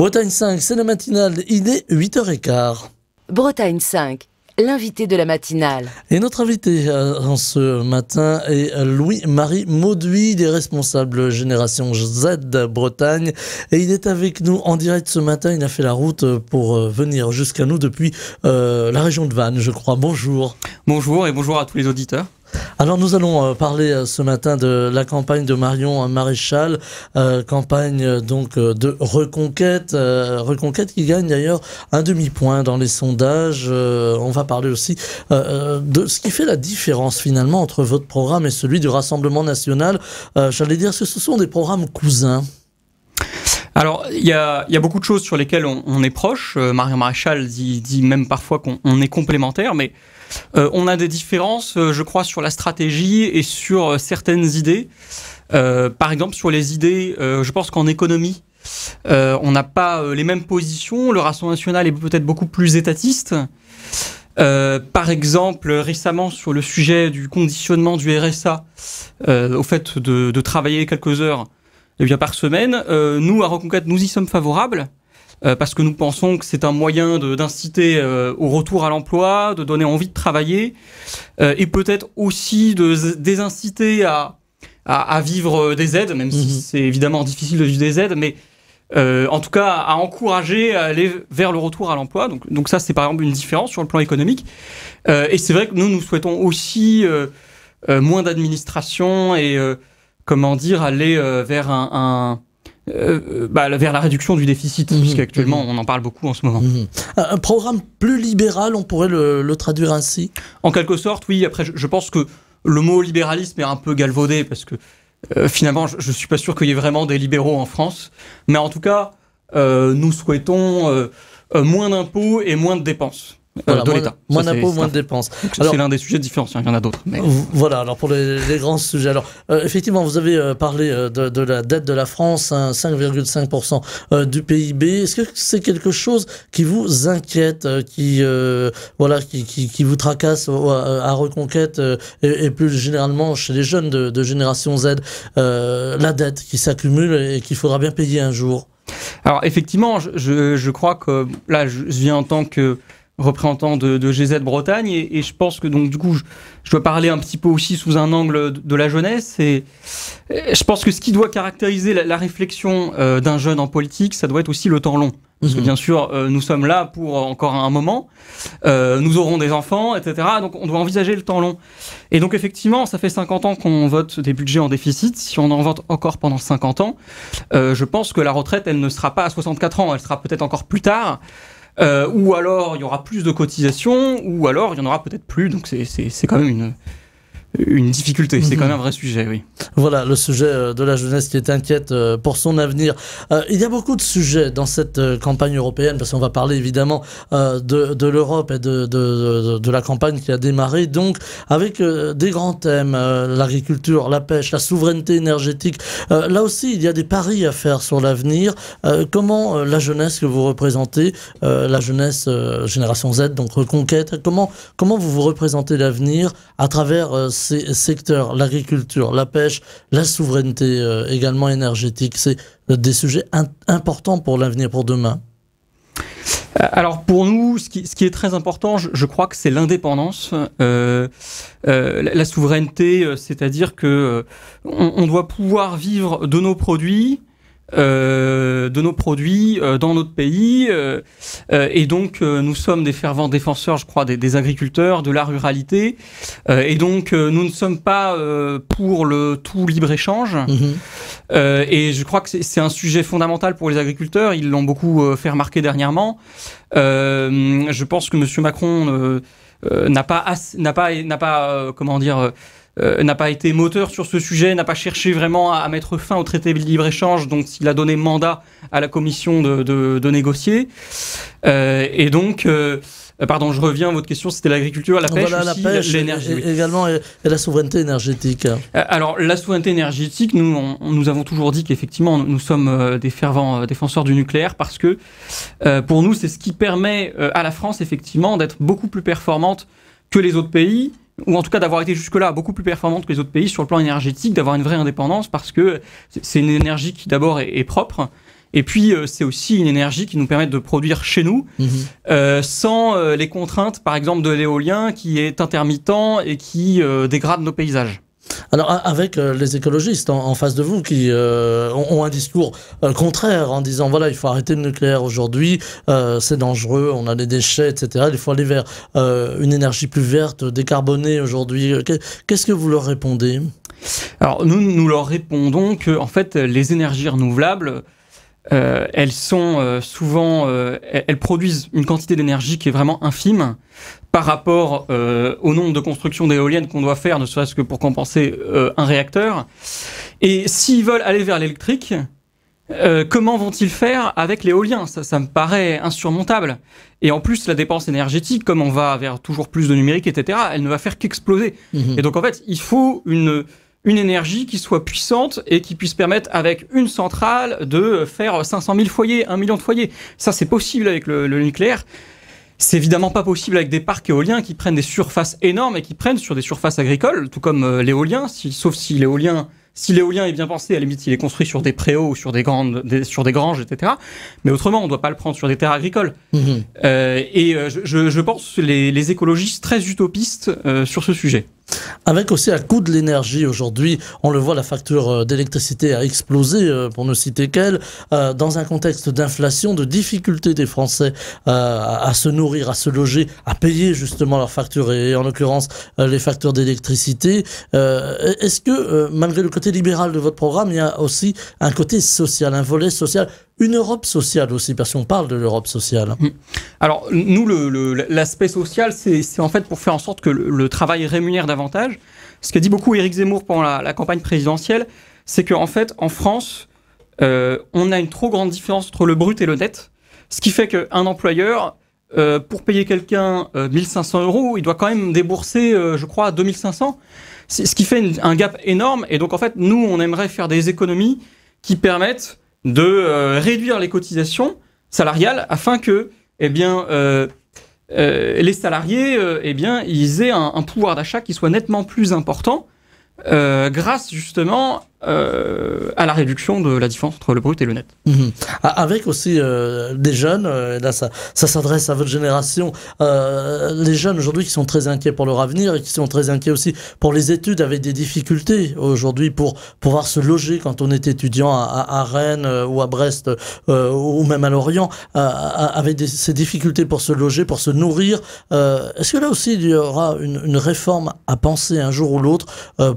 Bretagne 5, c'est la matinale, il est 8h15. Bretagne 5, l'invité de la matinale. Et notre invité en ce matin est Louis-Marie Mauduit, il est responsable Génération Z Bretagne. Et il est avec nous en direct ce matin, il a fait la route pour venir jusqu'à nous depuis la région de Vannes, je crois. Bonjour. Bonjour et bonjour à tous les auditeurs. Alors nous allons parler ce matin de la campagne de Marion Maréchal, campagne donc de reconquête, reconquête qui gagne d'ailleurs un demi-point dans les sondages. On va parler aussi de ce qui fait la différence finalement entre votre programme et celui du Rassemblement National. J'allais dire que ce sont des programmes cousins. Alors, il y a beaucoup de choses sur lesquelles on est proche. Marion Maréchal dit même parfois qu'on est complémentaires, mais on a des différences, je crois, sur la stratégie et sur certaines idées. Par exemple, sur les idées, je pense qu'en économie, on n'a pas les mêmes positions. Le Rassemblement National est peut-être beaucoup plus étatiste. Par exemple, récemment, sur le sujet du conditionnement du RSA, au fait de travailler quelques heures par semaine, nous, à Reconquête, nous y sommes favorables. Parce que nous pensons que c'est un moyen d'inciter au retour à l'emploi, de donner envie de travailler, et peut-être aussi de désinciter à vivre des aides, même si c'est évidemment difficile de vivre des aides, mais en tout cas à encourager à aller vers le retour à l'emploi. Donc ça, c'est par exemple une différence sur le plan économique. Et c'est vrai que nous souhaitons aussi moins d'administration et aller vers vers la réduction du déficit, puisqu'actuellement on en parle beaucoup en ce moment. Un programme plus libéral, on pourrait le traduire ainsi? En quelque sorte, oui. Après, je pense que le mot libéralisme est un peu galvaudé, parce que finalement, je ne suis pas sûr qu'il y ait vraiment des libéraux en France. Mais en tout cas, nous souhaitons moins d'impôts et moins de dépenses. Voilà, de l'État. Moins d'impôts, moins de dépenses. C'est l'un des sujets de différence, il y en a d'autres. Mais... Voilà, alors pour les grands sujets. Alors, effectivement, vous avez parlé de la dette de la France, 5,5% du PIB. Est-ce que c'est quelque chose qui vous inquiète, qui vous tracasse à Reconquête et plus généralement chez les jeunes de Génération Z, la dette qui s'accumule et qu'il faudra bien payer un jour? Alors, effectivement, je crois que là, je viens en tant que représentant de GZ Bretagne et je pense que donc du coup je dois parler un petit peu aussi sous un angle de la jeunesse et je pense que ce qui doit caractériser la réflexion d'un jeune en politique, ça doit être aussi le temps long. Parce que bien sûr, nous sommes là pour encore un moment, nous aurons des enfants, etc. Donc on doit envisager le temps long. Et donc effectivement, ça fait 50 ans qu'on vote des budgets en déficit. Si on en vote encore pendant 50 ans, je pense que la retraite, elle ne sera pas à 64 ans, elle sera peut-être encore plus tard. Ou alors il y aura plus de cotisations, ou alors il y en aura peut-être plus. Donc c'est quand même une difficulté, c'est quand même un vrai sujet, oui. Voilà, le sujet de la jeunesse qui est inquiète pour son avenir. Il y a beaucoup de sujets dans cette campagne européenne, parce qu'on va parler évidemment de l'Europe et de la campagne qui a démarré, donc avec des grands thèmes, l'agriculture, la pêche, la souveraineté énergétique. Là aussi, il y a des paris à faire sur l'avenir. Comment la jeunesse que vous représentez, la jeunesse Génération Z, donc Reconquête, comment vous représentez l'avenir à travers ces secteurs, l'agriculture, la pêche, la souveraineté également énergétique? C'est des sujets importants pour l'avenir, pour demain. Alors pour nous, ce qui est très important, je crois que c'est l'indépendance, la souveraineté, c'est-à-dire que on doit pouvoir vivre de nos produits, dans notre pays, et donc nous sommes des fervents défenseurs, je crois, des agriculteurs, de la ruralité, et donc nous ne sommes pas pour le tout libre-échange, et je crois que c'est un sujet fondamental pour les agriculteurs. Ils l'ont beaucoup fait remarquer dernièrement. Je pense que M. Macron n'a pas été moteur sur ce sujet, n'a pas cherché vraiment à mettre fin au traité de libre-échange, donc il a donné mandat à la Commission de négocier. Et donc, pardon, je reviens à votre question, c'était l'agriculture, la pêche, voilà, aussi, la pêche l'énergie. Également, et la souveraineté énergétique. Alors, la souveraineté énergétique, nous avons toujours dit qu'effectivement, nous sommes des fervents défenseurs du nucléaire parce que, pour nous, c'est ce qui permet à la France, effectivement, d'être beaucoup plus performante que les autres pays, ou en tout cas d'avoir été jusque-là beaucoup plus performante que les autres pays sur le plan énergétique, d'avoir une vraie indépendance, parce que c'est une énergie qui d'abord est propre, Et puis, c'est aussi une énergie qui nous permet de produire chez nous, sans les contraintes, par exemple, de l'éolien qui est intermittent et qui dégrade nos paysages. Alors, avec les écologistes en face de vous qui ont un discours contraire en disant voilà, il faut arrêter le nucléaire aujourd'hui, c'est dangereux, on a des déchets, etc. Il faut aller vers une énergie plus verte, décarbonée aujourd'hui. Qu'est-ce que vous leur répondez ? Alors, nous leur répondons que, en fait, les énergies renouvelables, elles sont souvent, elles produisent une quantité d'énergie qui est vraiment infime par rapport au nombre de constructions d'éoliennes qu'on doit faire, ne serait-ce que pour compenser un réacteur. Et s'ils veulent aller vers l'électrique, comment vont-ils faire avec l'éolien ? Ça me paraît insurmontable. Et en plus, la dépense énergétique, comme on va vers toujours plus de numérique, etc., elle ne va faire qu'exploser. Et donc, en fait, il faut une énergie qui soit puissante et qui puisse permettre, avec une centrale, de faire 500 000 foyers, 1 million de foyers. Ça, c'est possible avec le nucléaire. C'est évidemment pas possible avec des parcs éoliens qui prennent des surfaces énormes et qui prennent sur des surfaces agricoles, tout comme l'éolien, sauf si l'éolien est bien pensé, à la limite, il est construit sur des préaux ou sur des granges, etc. Mais autrement, on ne doit pas le prendre sur des terres agricoles. Je pense les écologistes très utopistes sur ce sujet. Avec aussi un coût de l'énergie aujourd'hui, on le voit, la facture d'électricité a explosé, pour ne citer qu'elle, dans un contexte d'inflation, de difficulté des Français à se nourrir, à se loger, à payer justement leurs factures, et en l'occurrence les factures d'électricité. Est-ce que, malgré le côté libéral de votre programme, il y a aussi un côté social, un volet social, une Europe sociale aussi, parce qu'on parle de l'Europe sociale. Alors, nous, l'aspect social, c'est en fait pour faire en sorte que le travail rémunère davantage. Ce qu'a dit beaucoup Éric Zemmour pendant la campagne présidentielle, c'est qu'en fait, en France, on a une trop grande différence entre le brut et le net, ce qui fait qu'un employeur, pour payer quelqu'un 1 500 €, il doit quand même débourser, je crois, 2 500. Ce qui fait un gap énorme. Et donc, en fait, nous, on aimerait faire des économies qui permettent de réduire les cotisations salariales afin que, les salariés, ils aient un pouvoir d'achat qui soit nettement plus important grâce justement à la réduction de la différence entre le brut et le net. Avec aussi des jeunes, là ça s'adresse à votre génération, les jeunes aujourd'hui qui sont très inquiets pour leur avenir et qui sont très inquiets aussi pour les études, avec des difficultés aujourd'hui pour pouvoir se loger quand on est étudiant à Rennes ou à Brest ou même à Lorient, avec ces difficultés pour se loger, pour se nourrir. Est-ce que là aussi il y aura une réforme à penser un jour ou l'autre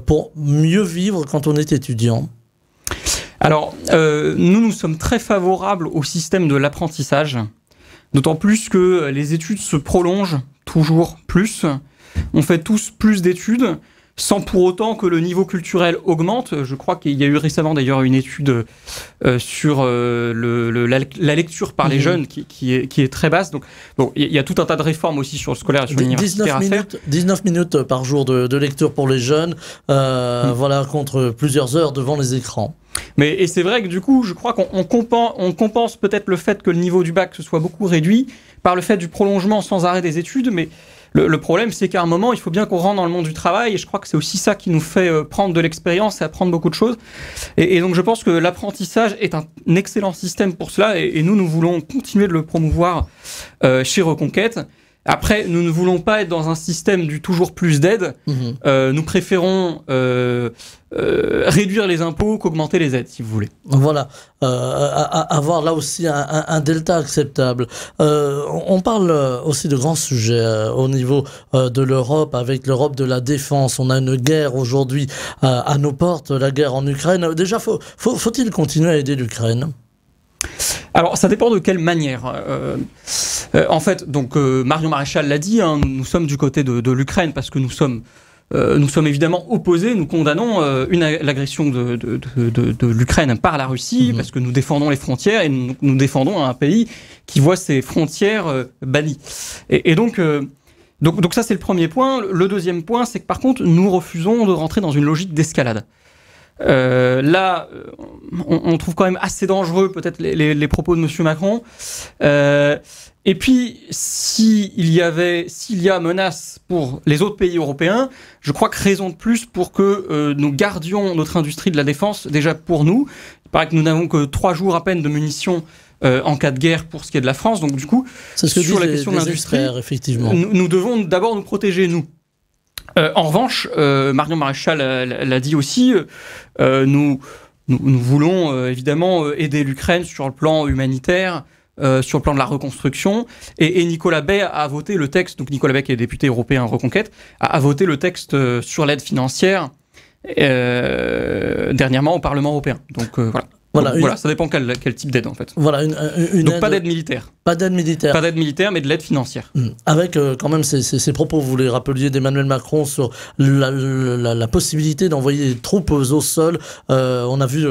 pour mieux vivre quand on est étudiant? Alors, nous sommes très favorables au système de l'apprentissage, d'autant plus que les études se prolongent toujours plus. On fait tous plus d'études, sans pour autant que le niveau culturel augmente. Je crois qu'il y a eu récemment d'ailleurs une étude sur la lecture par les jeunes qui est très basse. Donc, bon, il y a tout un tas de réformes aussi sur le scolaire et sur l'universitaire à faire. 19 minutes par jour de lecture pour les jeunes, voilà, contre plusieurs heures devant les écrans. Et c'est vrai que du coup, je crois qu'on compense peut-être le fait que le niveau du bac se soit beaucoup réduit par le fait du prolongement sans arrêt des études, mais le problème, c'est qu'à un moment, il faut bien qu'on rentre dans le monde du travail, et je crois que c'est aussi ça qui nous fait prendre de l'expérience et apprendre beaucoup de choses. Et donc, je pense que l'apprentissage est un excellent système pour cela, et nous voulons continuer de le promouvoir chez Reconquête. Après, nous ne voulons pas être dans un système du toujours plus d'aide. Nous préférons réduire les impôts qu'augmenter les aides, si vous voulez. Voilà, avoir là aussi un delta acceptable. On parle aussi de grands sujets au niveau de l'Europe, avec l'Europe de la défense. On a une guerre aujourd'hui à nos portes, la guerre en Ukraine. Déjà, faut-il continuer à aider l'Ukraine ? Alors, ça dépend de quelle manière. En fait, donc Marion Maréchal l'a dit, hein, nous sommes du côté de l'Ukraine parce que nous sommes évidemment opposés. Nous condamnons l'agression de l'Ukraine par la Russie parce que nous défendons les frontières et nous défendons un pays qui voit ses frontières bannies. Et donc ça, c'est le premier point. Le deuxième point, c'est que par contre, nous refusons de rentrer dans une logique d'escalade. Là, on trouve quand même assez dangereux peut-être les propos de M. Macron. Et puis, s'il y a menace pour les autres pays européens, je crois que raison de plus pour que nous gardions notre industrie de la défense déjà pour nous. Il paraît que nous n'avons que 3 jours à peine de munitions en cas de guerre pour ce qui est de la France. Donc du coup, sur la question de l'industrie, effectivement, nous devons d'abord nous protéger, nous. En revanche, Marion Maréchal l'a dit aussi, nous voulons évidemment aider l'Ukraine sur le plan humanitaire, sur le plan de la reconstruction, et Nicolas Bay a voté le texte, donc Nicolas Bay qui est député européen Reconquête, a voté le texte sur l'aide financière dernièrement au Parlement européen. Donc voilà, ça dépend quel type d'aide en fait. Voilà, donc aide, pas d'aide militaire. Pas d'aide militaire. Pas d'aide militaire, mais de l'aide financière. Avec quand même ces propos, vous les rappeliez, d'Emmanuel Macron sur la possibilité d'envoyer des troupes au sol. On a vu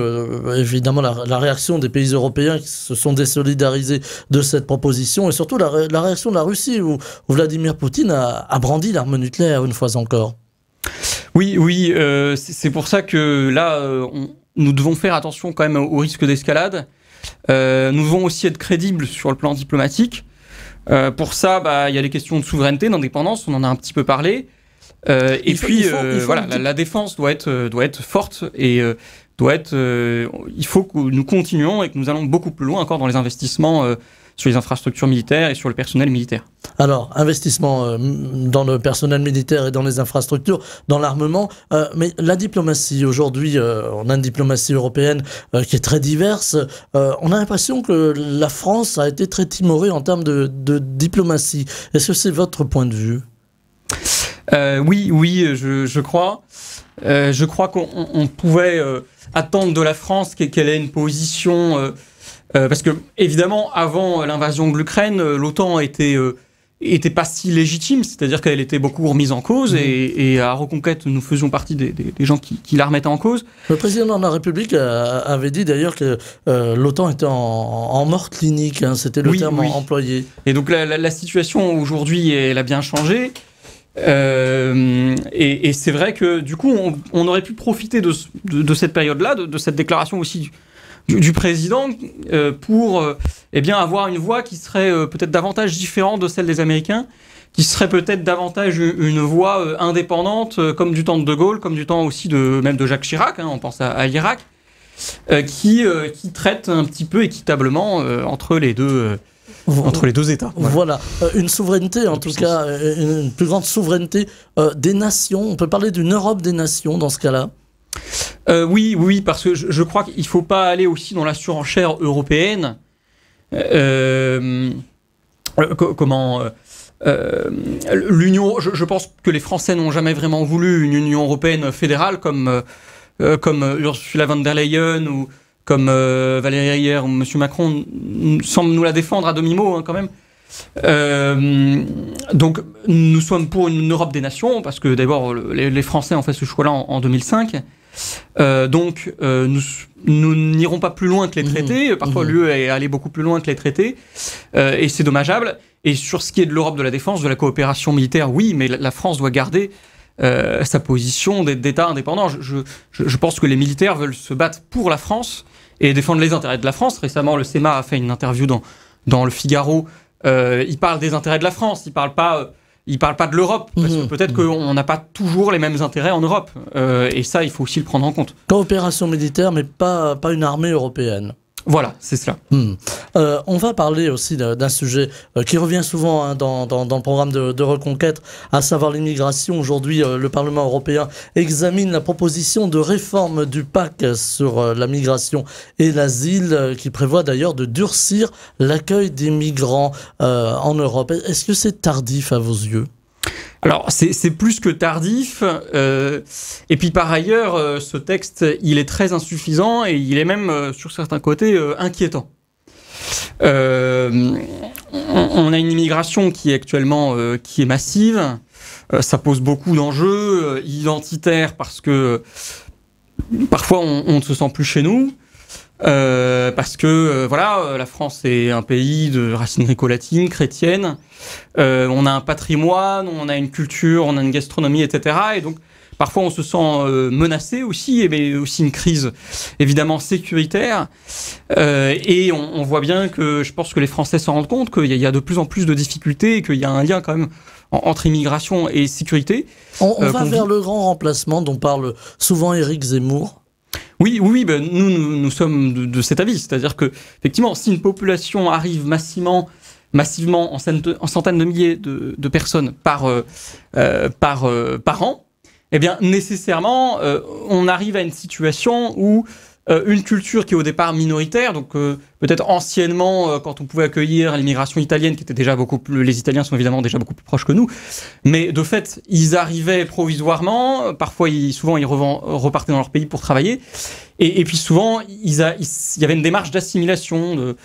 évidemment la réaction des pays européens qui se sont désolidarisés de cette proposition, et surtout la réaction de la Russie où Vladimir Poutine a brandi l'arme nucléaire une fois encore. Oui, c'est pour ça que là, nous devons faire attention quand même au risque d'escalade. Nous devons aussi être crédibles sur le plan diplomatique. Pour ça, il y a les questions de souveraineté, d'indépendance, on en a un petit peu parlé. La défense doit être forte et il faut que nous continuions et que nous allons beaucoup plus loin encore dans les investissements sur les infrastructures militaires et sur le personnel militaire. Alors, investissement dans le personnel militaire et dans les infrastructures, dans l'armement, mais la diplomatie, aujourd'hui, on a une diplomatie européenne qui est très diverse. On a l'impression que la France a été très timorée en termes de diplomatie. Est-ce que c'est votre point de vue ? Oui, je crois. Je crois qu'on pouvait attendre de la France qu'elle ait une position... parce que, évidemment, avant l'invasion de l'Ukraine, l'OTAN était pas si légitime, c'est-à-dire qu'elle était beaucoup remise en cause, et à Reconquête, nous faisions partie des gens qui la remettaient en cause. Le président de la République avait dit d'ailleurs que l'OTAN était en mort clinique, hein, c'était le terme employé. Et donc la situation aujourd'hui, elle a bien changé. Et c'est vrai que du coup, on aurait pu profiter de cette période-là, de cette déclaration aussi du président pour avoir une voix qui serait peut-être davantage différente de celle des Américains, qui serait peut-être davantage une voix indépendante, comme du temps de De Gaulle, comme du temps aussi même de Jacques Chirac, hein, on pense à l'Irak, qui traite un petit peu équitablement entre les deux États. Voilà, une souveraineté, en tout cas, une plus grande souveraineté des nations. On peut parler d'une Europe des nations dans ce cas-là. Oui, parce que je crois qu'il ne faut pas aller aussi dans la surenchère européenne. L'Union, je pense que les Français n'ont jamais vraiment voulu une Union européenne fédérale comme Ursula von der Leyen ou comme Valérie Ayer ou M. Macron semblent nous la défendre à demi-mot, hein, quand même. Donc nous sommes pour une Europe des nations, parce que d'abord les Français ont fait ce choix-là en 2005. Nous n'irons pas plus loin que les traités. Parfois l'UE est allée beaucoup plus loin que les traités, et c'est dommageable. Et sur ce qui est de l'Europe de la défense, de la coopération militaire, oui, mais la France doit garder sa position d'État indépendant. Je pense que les militaires veulent se battre pour la France et défendre les intérêts de la France. Récemment, le SEMA a fait une interview dans Le Figaro. Il parle des intérêts de la France, il parle pas de l'Europe, parce que peut-être qu'on n'a pas toujours les mêmes intérêts en Europe, et ça, il faut aussi le prendre en compte. Coopération militaire, mais pas une armée européenne. Voilà, c'est cela. On va parler aussi d'un sujet qui revient souvent dans le programme de Reconquête, à savoir l'immigration. Aujourd'hui, le Parlement européen examine la proposition de réforme du pacte sur la migration et l'asile, qui prévoit d'ailleurs de durcir l'accueil des migrants en Europe. Est-ce que c'est tardif à vos yeux ? Alors, c'est plus que tardif. Et puis, par ailleurs, ce texte, il est très insuffisant et il est même, sur certains côtés, inquiétant. On a une immigration qui est actuellement qui est massive. Ça pose beaucoup d'enjeux identitaires parce que parfois, on ne se sent plus chez nous. Parce que la France est un pays de racines gréco-latines, chrétiennes. On a un patrimoine, on a une culture, on a une gastronomie, etc. Et donc parfois on se sent menacé aussi, mais aussi une crise évidemment sécuritaire. Et on voit bien que je pense que les Français s'en rendent compte qu'il y a de plus en plus de difficultés et qu'il y a un lien quand même entre immigration et sécurité. On va vers le grand remplacement dont parle souvent Éric Zemmour. Oui, ben nous sommes de cet avis. C'est-à-dire que, effectivement, si une population arrive massivement en centaines de milliers de personnes par an, eh bien, nécessairement, on arrive à une situation où une culture qui est au départ minoritaire, donc peut-être anciennement, quand on pouvait accueillir l'immigration italienne, qui était déjà beaucoup plus... Les Italiens sont évidemment déjà beaucoup plus proches que nous, mais de fait, ils arrivaient provisoirement, parfois, souvent, ils repartaient dans leur pays pour travailler, et puis souvent, il y avait une démarche d'assimilation.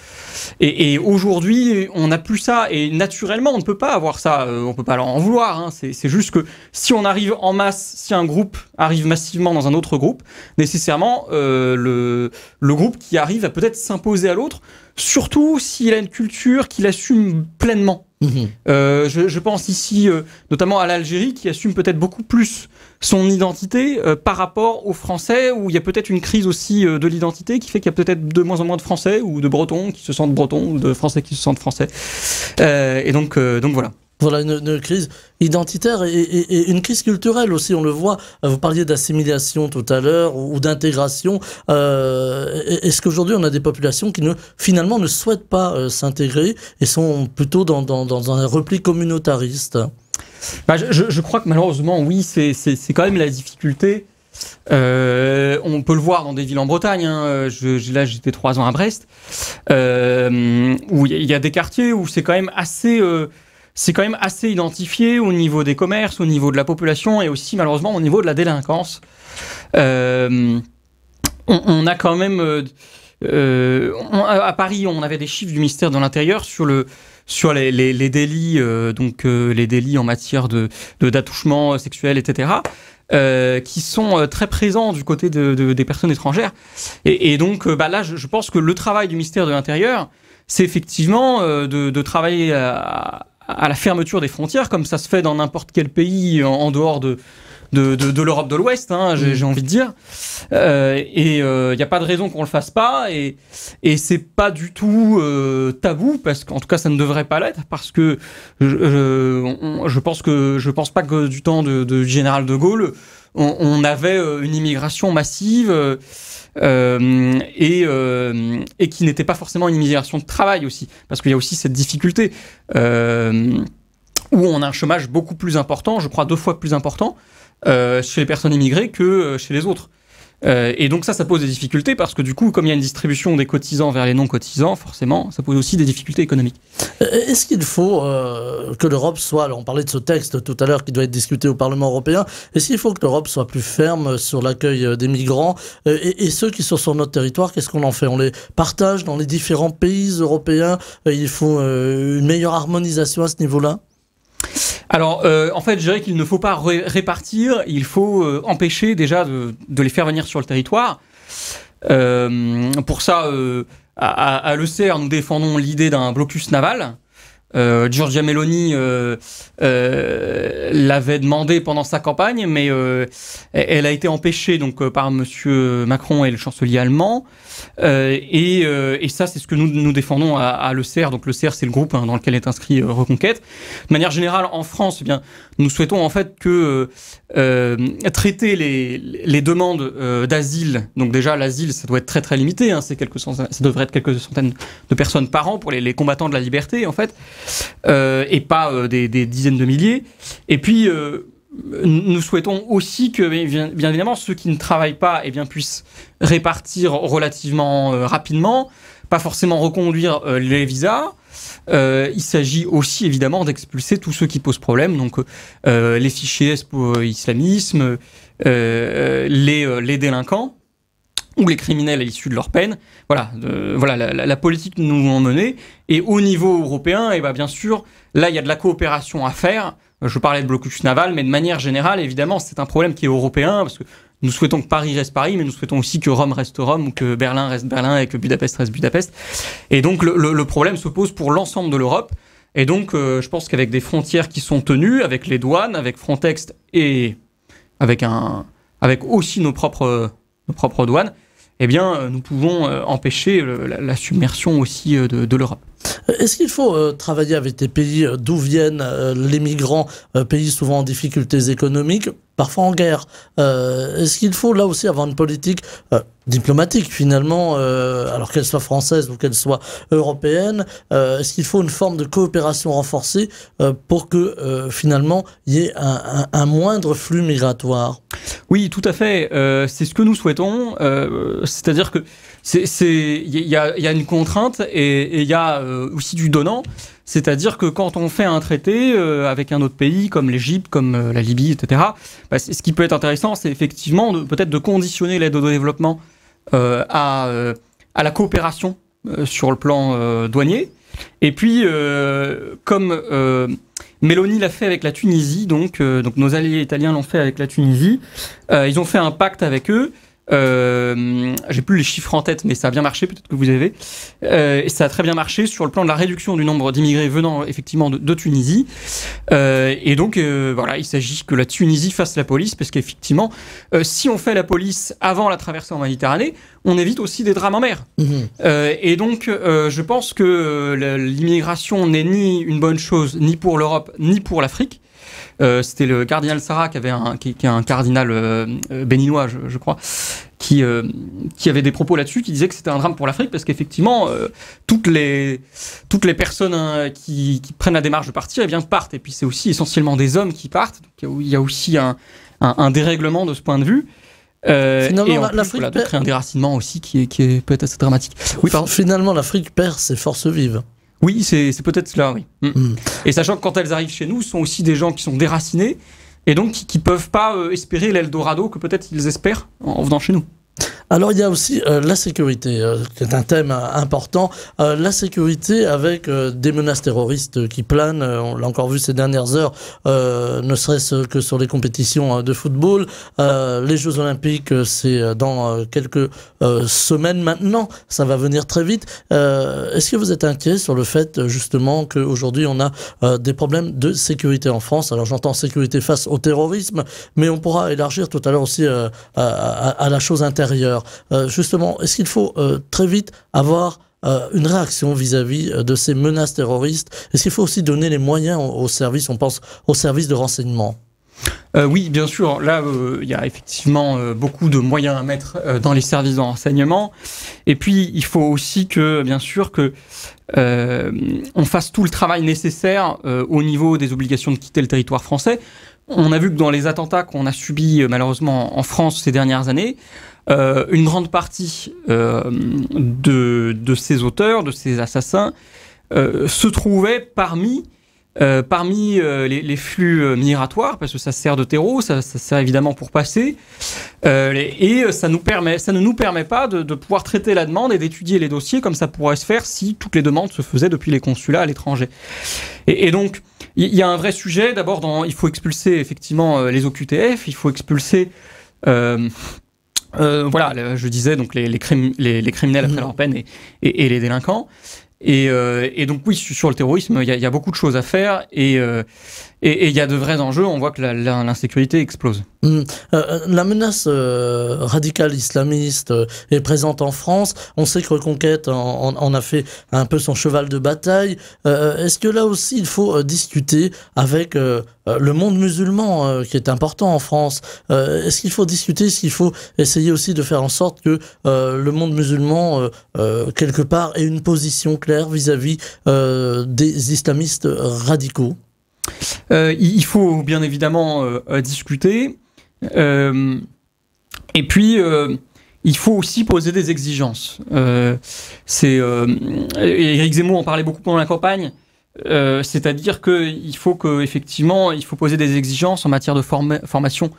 Et aujourd'hui, on n'a plus ça, et naturellement, on ne peut pas avoir ça, on ne peut pas en vouloir, hein. C'est juste que si on arrive en masse, si un groupe arrive massivement dans un autre groupe, nécessairement, le groupe qui arrive va peut-être s'imposer à l'autre, surtout s'il a une culture qu'il assume pleinement. Je pense ici notamment à l'Algérie qui assume peut-être beaucoup plus son identité par rapport aux Français, où il y a peut-être une crise aussi de l'identité qui fait qu'il y a peut-être de moins en moins de Français ou de Bretons qui se sentent Bretons ou de Français qui se sentent Français. Et donc voilà. Voilà, une crise identitaire et une crise culturelle aussi, on le voit. Vous parliez d'assimilation tout à l'heure ou d'intégration. Est-ce qu'aujourd'hui on a des populations qui finalement ne souhaitent pas s'intégrer et sont plutôt dans un repli communautariste? Je crois que malheureusement, oui, c'est quand même la difficulté. On peut le voir dans des villes en Bretagne, hein. Là, j'étais 3 ans à Brest, où il y a des quartiers où c'est quand même assez identifié au niveau des commerces, au niveau de la population et aussi malheureusement au niveau de la délinquance. On a quand même... à Paris, on avait des chiffres du ministère de l'Intérieur sur les délits, les délits en matière d'attouchement sexuel, etc., qui sont très présents du côté des personnes étrangères. Et donc là, je pense que le travail du ministère de l'Intérieur, c'est effectivement de travailler à la fermeture des frontières, comme ça se fait dans n'importe quel pays en dehors de l'Europe de l'Ouest, hein, j'ai envie de dire. Il n'y a pas de raison qu'on le fasse pas, et c'est pas du tout tabou, parce qu'en tout cas ça ne devrait pas l'être, parce que je pense pas que du temps du général de Gaulle, on avait une immigration massive et qui n'était pas forcément une immigration de travail aussi, parce qu'il y a aussi cette difficulté où on a un chômage beaucoup plus important, je crois 2 fois plus important chez les personnes immigrées que chez les autres. Et donc ça pose des difficultés, parce que du coup, comme il y a une distribution des cotisants vers les non-cotisants, forcément, ça pose aussi des difficultés économiques. Est-ce qu'il faut que l'Europe soit, alors on parlait de ce texte tout à l'heure qui doit être discuté au Parlement européen, est-ce qu'il faut que l'Europe soit plus ferme sur l'accueil des migrants et ceux qui sont sur notre territoire, qu'est-ce qu'on en fait? On les partage dans les différents pays européens? Il faut une meilleure harmonisation à ce niveau-là? Alors, en fait, je dirais qu'il ne faut pas répartir, il faut empêcher déjà de les faire venir sur le territoire. Pour ça, à l'ECR, nous défendons l'idée d'un blocus naval. Giorgia Meloni l'avait demandé pendant sa campagne, mais elle a été empêchée donc par Monsieur Macron et le chancelier allemand. Et ça, c'est ce que nous défendons à l'ECR. Donc l'ECR, c'est le groupe dans lequel est inscrit Reconquête. De manière générale, en France, eh bien, nous souhaitons en fait que traiter les demandes d'asile. Donc déjà, l'asile, ça doit être très très limité. Hein, ça devrait être quelques centaines de personnes par an pour les combattants de la liberté, en fait, et pas des dizaines de milliers. Et puis nous souhaitons aussi que, bien évidemment, ceux qui ne travaillent pas puissent répartir relativement rapidement, pas forcément reconduire les visas. Il s'agit aussi évidemment d'expulser tous ceux qui posent problème, donc les fichiers pour islamisme, les délinquants ou les criminels à l'issue de leur peine. Voilà, la politique que nous voulons mener. Et au niveau européen, bien sûr, là il y a de la coopération à faire. Je parlais de blocus naval, mais de manière générale, évidemment, c'est un problème qui est européen, parce que nous souhaitons que Paris reste Paris, mais nous souhaitons aussi que Rome reste Rome, ou que Berlin reste Berlin, et que Budapest reste Budapest. Et donc, le problème se pose pour l'ensemble de l'Europe. Et donc, je pense qu'avec des frontières qui sont tenues, avec les douanes, avec Frontex et avec aussi nos propres douanes, eh bien, nous pouvons empêcher la submersion aussi de l'Europe. Est-ce qu'il faut travailler avec des pays d'où viennent les migrants, pays souvent en difficultés économiques, parfois en guerre? Est-ce qu'il faut là aussi avoir une politique diplomatique finalement, alors qu'elle soit française ou qu'elle soit européenne? Est-ce qu'il faut une forme de coopération renforcée pour que finalement il y ait un moindre flux migratoire? Oui, tout à fait. C'est ce que nous souhaitons. C'est-à-dire que il y a une contrainte et il y a aussi du donnant. C'est-à-dire que quand on fait un traité avec un autre pays, comme l'Égypte, comme la Libye, etc., ce qui peut être intéressant, c'est effectivement peut-être de conditionner l'aide au développement à la coopération sur le plan douanier. Et puis, comme Meloni l'a fait avec la Tunisie, donc nos alliés italiens l'ont fait avec la Tunisie, ils ont fait un pacte avec eux. J'ai plus les chiffres en tête, mais ça a bien marché, peut-être que vous avez. Et ça a très bien marché sur le plan de la réduction du nombre d'immigrés venant effectivement de Tunisie. Et donc, voilà, il s'agit que la Tunisie fasse la police, parce qu'effectivement, si on fait la police avant la traversée en Méditerranée, on évite aussi des drames en mer. Et donc, je pense que l'immigration n'est ni une bonne chose, ni pour l'Europe, ni pour l'Afrique. C'était le cardinal Sarah qui est un cardinal béninois, je crois, qui avait des propos là-dessus, qui disait que c'était un drame pour l'Afrique parce qu'effectivement toutes les personnes qui prennent la démarche de partir, eh bien partent, et puis c'est aussi essentiellement des hommes qui partent. Donc il y a aussi un dérèglement de ce point de vue. Finalement, et en plus, l'Afrique voilà, donc un déracinement aussi qui est peut-être assez dramatique. Oui, pardon. Finalement, l'Afrique perd ses forces vives. Oui, c'est peut-être cela, oui. Et sachant que quand elles arrivent chez nous, ce sont aussi des gens qui sont déracinés et donc qui ne peuvent pas espérer l'Eldorado que peut-être ils espèrent en venant chez nous. Alors il y a aussi la sécurité, qui est un thème important. La sécurité avec des menaces terroristes qui planent, on l'a encore vu ces dernières heures, ne serait-ce que sur les compétitions de football. Les Jeux Olympiques, c'est dans quelques semaines maintenant, ça va venir très vite. Est-ce que vous êtes inquiet sur le fait justement qu'aujourd'hui on a des problèmes de sécurité en France? Alors j'entends sécurité face au terrorisme, mais on pourra élargir tout à l'heure aussi à la chose intérieure. Justement, est-ce qu'il faut très vite avoir une réaction vis-à-vis de ces menaces terroristes? Est-ce qu'il faut aussi donner les moyens aux services, on pense aux services de renseignement? Oui, bien sûr. Là, il y a effectivement beaucoup de moyens à mettre dans les services de renseignement. Et puis, il faut aussi que, bien sûr, que on fasse tout le travail nécessaire au niveau des obligations de quitter le territoire français. On a vu que dans les attentats qu'on a subis malheureusement en France ces dernières années, une grande partie de ces auteurs, de ces assassins, se trouvaient parmi les flux migratoires, parce que ça sert de terreau, ça sert évidemment pour passer, et ça ne nous permet pas de pouvoir traiter la demande et d'étudier les dossiers comme ça pourrait se faire si toutes les demandes se faisaient depuis les consulats à l'étranger. Et donc, il y a un vrai sujet. D'abord, il faut expulser effectivement les OQTF, il faut expulser... voilà, je disais donc les criminels après leur peine et les délinquants. Et donc oui, sur le terrorisme, il y a beaucoup de choses à faire et il y a de vrais enjeux. On voit que l'insécurité explose. La menace radicale islamiste est présente en France. On sait que Reconquête en a fait un peu son cheval de bataille. Est-ce que là aussi il faut discuter avec le monde musulman qui est important en France? Est-ce qu'il faut discuter, est-ce qu'il faut essayer aussi de faire en sorte que le monde musulman quelque part ait une position claire vis-à-vis des islamistes radicaux? Il faut bien évidemment discuter. Et puis, il faut aussi poser des exigences. Éric Zemmour en parlait beaucoup pendant la campagne. C'est-à-dire qu'il faut effectivement, il faut poser des exigences en matière de formation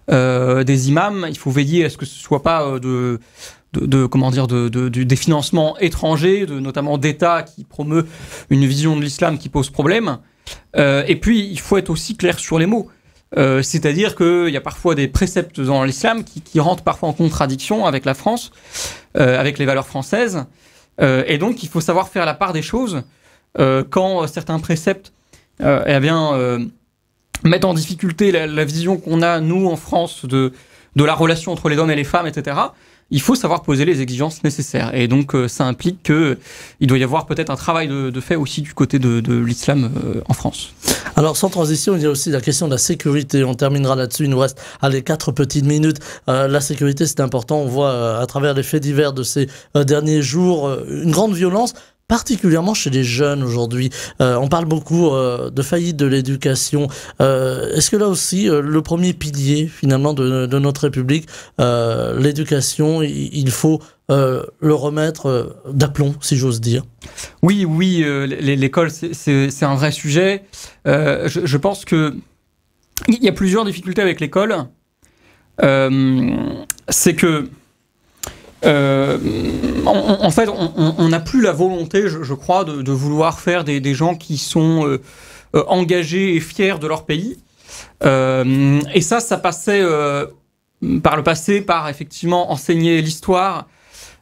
des imams. Il faut veiller à ce que ce soit pas des financements étrangers, notamment d'États qui promeut une vision de l'islam qui pose problème. Et puis, il faut être aussi clair sur les mots. C'est-à-dire qu'il y a parfois des préceptes dans l'islam qui rentrent parfois en contradiction avec la France, avec les valeurs françaises. Et donc, il faut savoir faire la part des choses quand certains préceptes mettent en difficulté la vision qu'on a, nous, en France, de la relation entre les hommes et les femmes, etc., il faut savoir poser les exigences nécessaires. Et donc, ça implique qu'il doit y avoir peut-être un travail de fait aussi du côté de l'islam en France. Alors, sans transition, il y a aussi la question de la sécurité. On terminera là-dessus. Il nous reste 4 petites minutes. La sécurité, c'est important. On voit à travers les faits divers de ces derniers jours une grande violence, particulièrement chez les jeunes aujourd'hui. On parle beaucoup de faillite de l'éducation. Est-ce que là aussi, le premier pilier finalement de notre République, l'éducation, il faut le remettre d'aplomb, si j'ose dire? Oui, l'école, c'est un vrai sujet. Je pense qu'il y a plusieurs difficultés avec l'école. C'est que en fait, on n'a plus la volonté, je crois, de vouloir faire des gens qui sont engagés et fiers de leur pays. Et ça passait par le passé par effectivement enseigner l'histoire.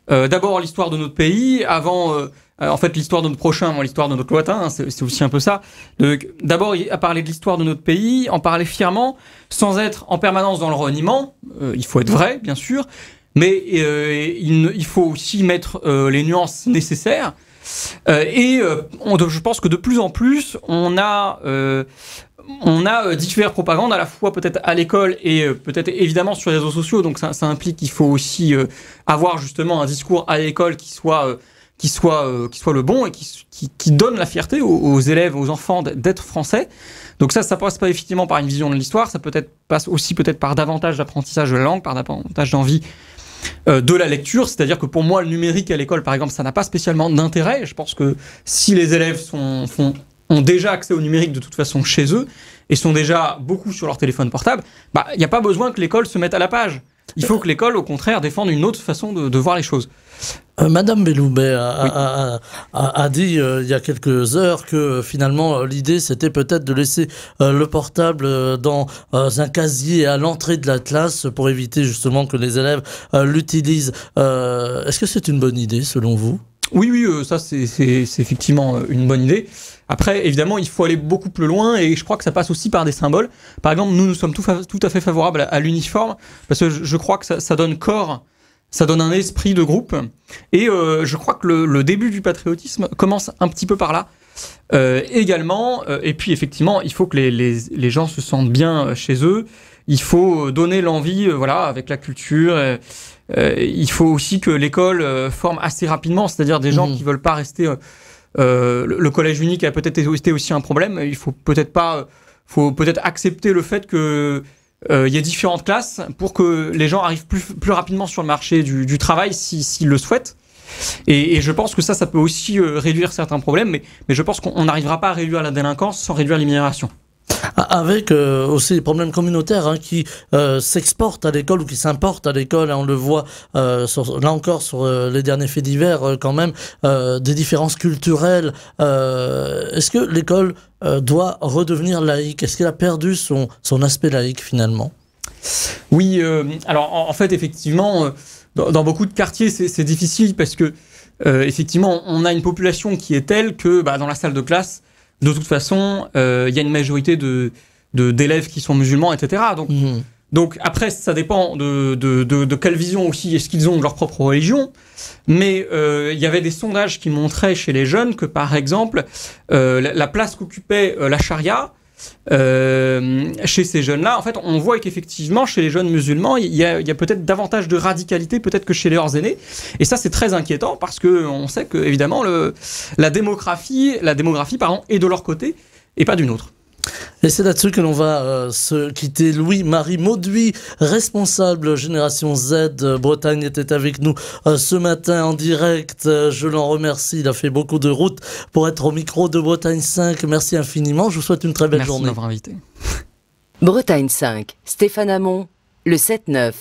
D'abord l'histoire de notre pays, avant en fait l'histoire de notre prochain, avant l'histoire de notre lointain, hein, c'est aussi un peu ça. D'abord à parler de l'histoire de notre pays, en parler fièrement, sans être en permanence dans le reniement. Il faut être vrai, bien sûr. Mais il faut aussi mettre les nuances nécessaires. Je pense que de plus en plus, on a diverses propagandes, à la fois peut-être à l'école et peut-être évidemment sur les réseaux sociaux. Donc ça implique qu'il faut aussi avoir justement un discours à l'école qui soit le bon et qui donne la fierté aux élèves, aux enfants d'être français. Donc ça passe pas effectivement par une vision de l'histoire, ça passe aussi peut-être par davantage d'apprentissage de la langue, par davantage d'envie de la lecture. C'est-à-dire que pour moi, le numérique à l'école, par exemple, ça n'a pas spécialement d'intérêt. Je pense que si les élèves ont déjà accès au numérique de toute façon chez eux et sont déjà beaucoup sur leur téléphone portable, il n'y a pas besoin que l'école se mette à la page. Il faut que l'école, au contraire, défende une autre façon de voir les choses. Madame Belloubet a dit il y a quelques heures que finalement l'idée c'était peut-être de laisser le portable dans un casier à l'entrée de la classe pour éviter justement que les élèves l'utilisent. Est-ce que c'est une bonne idée selon vous? Oui, ça c'est effectivement une bonne idée. Après, évidemment, il faut aller beaucoup plus loin et je crois que ça passe aussi par des symboles. Par exemple, nous sommes tout à fait favorables à l'uniforme parce que je crois que ça donne corps, ça donne un esprit de groupe et je crois que le début du patriotisme commence un petit peu par là. Également, et puis effectivement, il faut que les gens se sentent bien chez eux. Il faut donner l'envie, avec la culture. Il faut aussi que l'école forme assez rapidement, c'est-à-dire des gens qui veulent pas rester. Le collège unique a peut-être été aussi un problème. Il faut peut-être accepter le fait que il y a différentes classes pour que les gens arrivent plus rapidement sur le marché du travail s'ils le souhaitent. Et je pense que ça peut aussi réduire certains problèmes, mais je pense qu'on n'arrivera pas à réduire la délinquance sans réduire l'immigration. Avec aussi les problèmes communautaires qui s'exportent à l'école ou qui s'importent à l'école. On le voit là encore sur les derniers faits divers quand même, des différences culturelles. Est-ce que l'école doit redevenir laïque? Est-ce qu'elle a perdu son aspect laïque finalement? Oui, alors en fait effectivement, dans beaucoup de quartiers c'est difficile parce que effectivement on a une population qui est telle que dans la salle de classe, de toute façon, y a une majorité d'élèves qui sont musulmans, etc. Donc après, ça dépend de quelle vision aussi est-ce qu'ils ont de leur propre religion. Mais il y avait des sondages qui montraient chez les jeunes que, par exemple, la place qu'occupait la charia, chez ces jeunes-là, en fait, on voit qu'effectivement, chez les jeunes musulmans, il y a peut-être davantage de radicalité peut-être que chez leurs aînés. Et ça, c'est très inquiétant parce qu'on sait que, évidemment, la démographie, est de leur côté et pas d'une autre. Et c'est là-dessus que l'on va se quitter. Louis-Marie Mauduit, responsable Génération Z Bretagne, était avec nous ce matin en direct. Je l'en remercie, il a fait beaucoup de route pour être au micro de Bretagne 5. Merci infiniment, je vous souhaite une très belle journée. Merci de m'avoir invité. Bretagne 5, Stéphane Hamon, le 7-9.